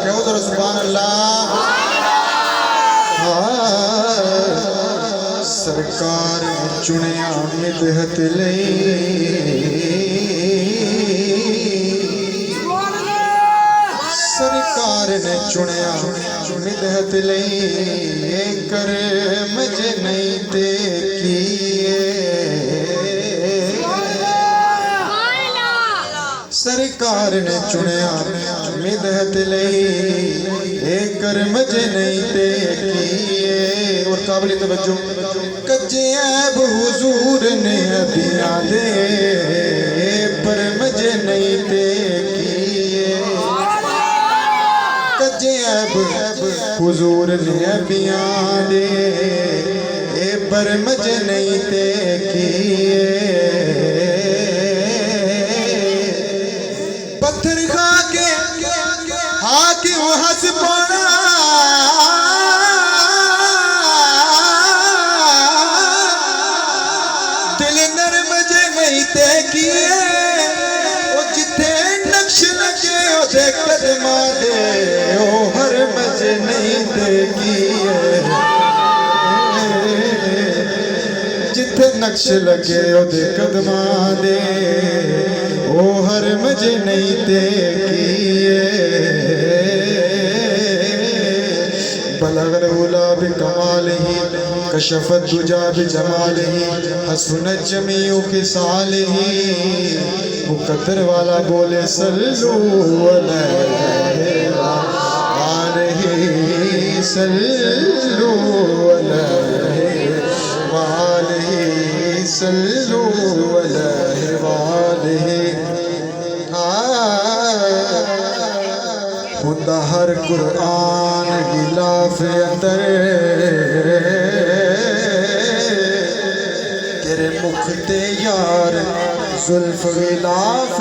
کہو ذرا سبحان اللہ۔ سرکار چنیا مدحت لئی، سرکار نے چنیا مدحت لئی، کرم جے نہیں تے کیے۔ سرکار نے چنیا مدحت لئی، کرم جے نہیں تے کیے۔ اور قابل توجہ، کجے عیب حضور نے ابیاں دے، پرم جے نہیں تے کیے۔ کجے عیب حضور نے ابیاں دے، پرم جے نہیں تے کیے۔ پتھر کھا کے حاکم ہس پونا، دل نرم جے نہیں تے کیے۔ او جتھے نقش لگے او دے قدماں دے، او حرم جے نہیں تے کیے۔ جتھے نقش لگے او دے قدماں دے، او حرم جے نہیں تے کیے۔ بلغ العلا بکمالہ، کشف الدجا بجمالہ، حسنت جمیع خصالہ۔ مقدر والا بولے صلو علیہ وآلہ، صلو علیہ وآلہ، صلو علیہ وآلہ۔ خدا ہر قرآن غلاف اندر، تیرے مکھ تے یار زلف غلاف۔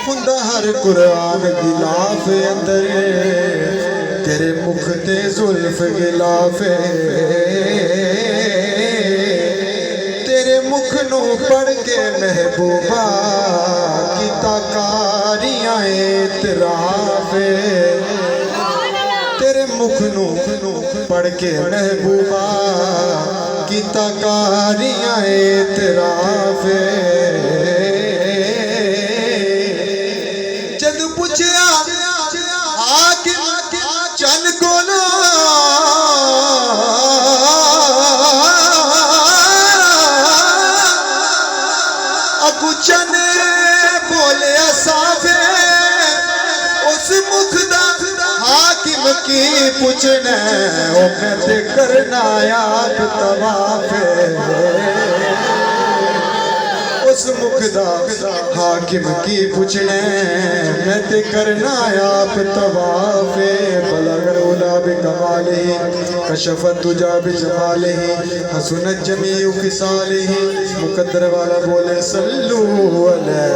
خدا ہر قرآن غلاف اندر، تیرے مکھ تے زلف غلاف۔ تیرے مکھ نو پڑھ کے محبوبہ کیتا کاریاں اعتراف۔ تیرے مکھ نو پڑھ کے محبوبہ کیتا کاریاں اعتراف۔ جد پوچھیا حاکم چن کولو، اگو چن بولیا صاف، اس مکھ دا حاکم کی پوچھنا، او میں تے کرنا آپ طواف۔ اس مکھ دا حاکم کی پوچھنا، میں تے کرنا آپ طواف۔ بلغ العلا بکمالہ، کشف الدجا بجمالہ، حسنت جمیع خصالہ۔ مقدر والا بولے صلو علیہ